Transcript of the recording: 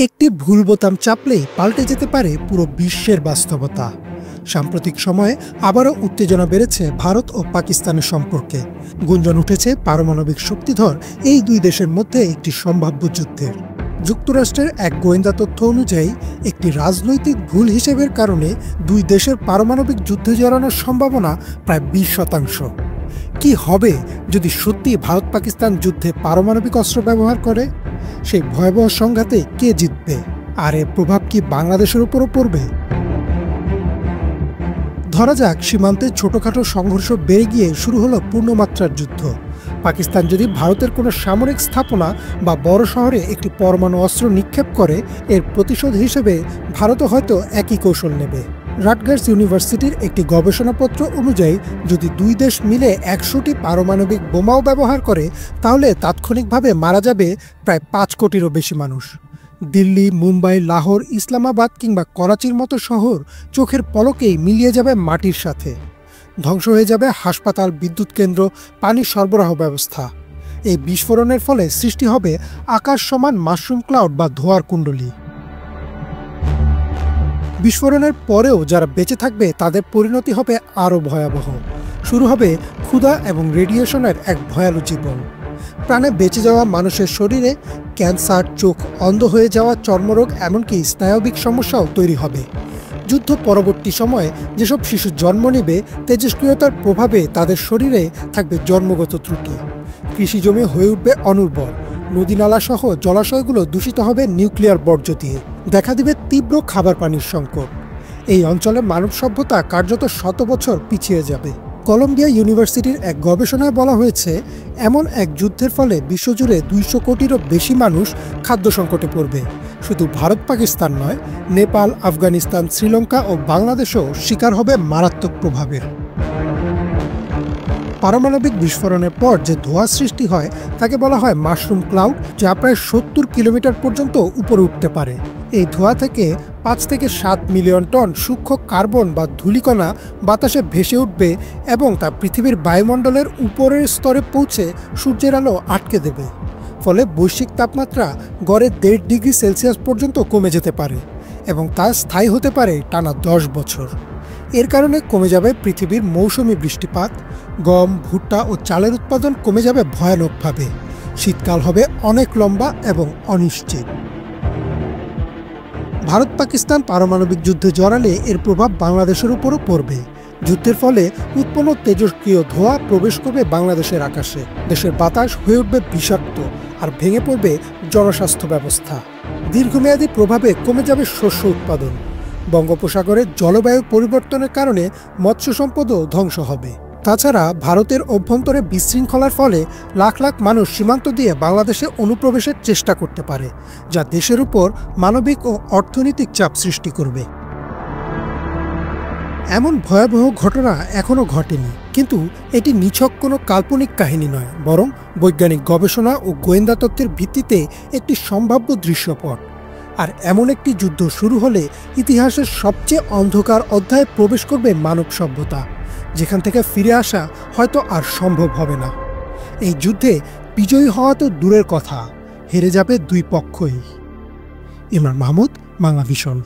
একটি ভুল বোতাম চাপলেই পাল্টে যেতে পারে পুরো বিশ্বের বাস্তবতা। সাম্প্রতিক সময়ে আবারও উত্তেজনা বেড়েছে ভারত ও পাকিস্তানের সম্পর্কে। গুঞ্জন উঠেছে পারমাণবিক শক্তিধর এই দুই দেশের মধ্যে একটি সম্ভাব্য যুদ্ধের। যুক্তরাষ্ট্রের এক গোয়েন্দা তথ্য অনুযায়ী একটি রাজনৈতিক ভুল হিসেবের কারণে দুই দেশের পারমাণবিক যুদ্ধে জড়ানোর সম্ভাবনা প্রায় 20%। কি হবে যদি সত্যি ভারত পাকিস্তান যুদ্ধে পারমাণবিক অস্ত্র ব্যবহার করে? সেই ভয়াবহ সংঘাতে কে জিতবে, আর এর প্রভাব কি বাংলাদেশের উপরও পড়বে? ধরা যাক সীমান্তে ছোটখাটো সংঘর্ষ বেড়ে গিয়ে শুরু হলো পূর্ণমাত্রার যুদ্ধ। পাকিস্তান যদি ভারতের কোনো সামরিক স্থাপনা বা বড় শহরে একটি পরমাণু অস্ত্র নিক্ষেপ করে, এর প্রতিশোধ হিসেবে ভারতও হয়তো একই কৌশল নেবে। রাটগার্স ইউনিভার্সিটির একটি গবেষণাপত্র অনুযায়ী যদি দুই দেশ মিলে 100টি পারমাণবিক বোমাও ব্যবহার করে, তাহলে তাৎক্ষণিকভাবে মারা যাবে প্রায় 5 কোটিরও বেশি মানুষ। দিল্লি, মুম্বাই, লাহোর, ইসলামাবাদ কিংবা করাচির মতো শহর চোখের পলকেই মিলিয়ে যাবে মাটির সাথে। ধ্বংস হয়ে যাবে হাসপাতাল, বিদ্যুৎ কেন্দ্র, পানির সরবরাহ ব্যবস্থা। এই বিস্ফোরণের ফলে সৃষ্টি হবে আকাশ সমান মাশরুম ক্লাউড বা ধোঁয়ার কুণ্ডলী। বিস্ফোরণের পরেও যারা বেঁচে থাকবে তাদের পরিণতি হবে আরও ভয়াবহ। শুরু হবে ক্ষুধা এবং রেডিয়েশনের এক ভয়ালো জীবন। প্রাণে বেঁচে যাওয়া মানুষের শরীরে ক্যান্সার, চোখ অন্ধ হয়ে যাওয়া, চর্মরোগ, এমনকি স্নায়বিক সমস্যাও তৈরি হবে। যুদ্ধ পরবর্তী সময়ে যেসব শিশু জন্ম নেবে, তেজস্ক্রিয়তার প্রভাবে তাদের শরীরে থাকবে জন্মগত ত্রুটি। কৃষিজমি হয়ে উঠবে অনুর্বর, নদীনালা সহ জলাশয়গুলো দূষিত হবে নিউক্লিয়ার বর্জ্য দিয়ে। দেখা দিবে তীব্র খাবার পানির সংকট। এই অঞ্চলে মানব সভ্যতা কার্যত 100 বছর পিছিয়ে যাবে। কলম্বিয়া ইউনিভার্সিটির এক গবেষণায় বলা হয়েছে, এমন এক যুদ্ধের ফলে বিশ্বজুড়ে 200 কোটিরও বেশি মানুষ খাদ্য সংকটে পড়বে। শুধু ভারত পাকিস্তান নয়, নেপাল, আফগানিস্তান, শ্রীলঙ্কা ও বাংলাদেশও শিকার হবে মারাত্মক প্রভাবের। পারমাণবিক বিস্ফোরণের পর যে ধোঁয়া সৃষ্টি হয় তাকে বলা হয় মাশরুম ক্লাউড, যা প্রায় 70 কিলোমিটার পর্যন্ত উপরে উঠতে পারে। এই ধোঁয়া থেকে 5 থেকে 7 মিলিয়ন টন সূক্ষ্ম কার্বন বা ধূলিকণা বাতাসে ভেসে উঠবে এবং তা পৃথিবীর বায়ুমণ্ডলের উপরের স্তরে পৌঁছে সূর্যের আলো আটকে দেবে। ফলে বৈশ্বিক তাপমাত্রা গড়ে 1.5 ডিগ্রি সেলসিয়াস পর্যন্ত কমে যেতে পারে এবং তা স্থায়ী হতে পারে টানা 10 বছর। এর কারণে কমে যাবে পৃথিবীর মৌসুমি বৃষ্টিপাত, গম, ভুট্টা ও চালের উৎপাদন কমে যাবে ভয়ানকভাবে। শীতকাল হবে অনেক লম্বা এবং অনিশ্চিত। ভারত পাকিস্তান পারমাণবিক যুদ্ধে জড়ালে এর প্রভাব বাংলাদেশের উপরও পড়বে। যুদ্ধের ফলে উৎপন্ন তেজস্ক্রিয় ধোঁয়া প্রবেশ করবে বাংলাদেশের আকাশে। দেশের বাতাস হয়ে উঠবে বিষাক্ত আর ভেঙে পড়বে জনস্বাস্থ্য ব্যবস্থা। দীর্ঘমেয়াদী প্রভাবে কমে যাবে শস্য উৎপাদন। বঙ্গোপসাগরের জলবায়ু পরিবর্তনের কারণে মৎস্য সম্পদও ধ্বংস হবে। তাছাড়া ভারতের অভ্যন্তরে বিশৃঙ্খলার ফলে লাখ লাখ মানুষ সীমান্ত দিয়ে বাংলাদেশে অনুপ্রবেশের চেষ্টা করতে পারে, যা দেশের উপর মানবিক ও অর্থনৈতিক চাপ সৃষ্টি করবে। এমন ভয়াবহ ঘটনা এখনও ঘটেনি, কিন্তু এটি নিছক কোনো কাল্পনিক কাহিনী নয়, বরং বৈজ্ঞানিক গবেষণা ও গোয়েন্দা তথ্যের ভিত্তিতে একটি সম্ভাব্য দৃশ্যপট। আর এমন একটি যুদ্ধ শুরু হলে ইতিহাসের সবচেয়ে অন্ধকার অধ্যায়ে প্রবেশ করবে মানব সভ্যতা, যেখান থেকে ফিরে আসা হয়তো আর সম্ভব হবে না। এই যুদ্ধে বিজয়ী হওয়া তো দূরের কথা, হেরে যাবে দুই পক্ষই। ইমরান মাহমুদ, বাংলা ভিশন।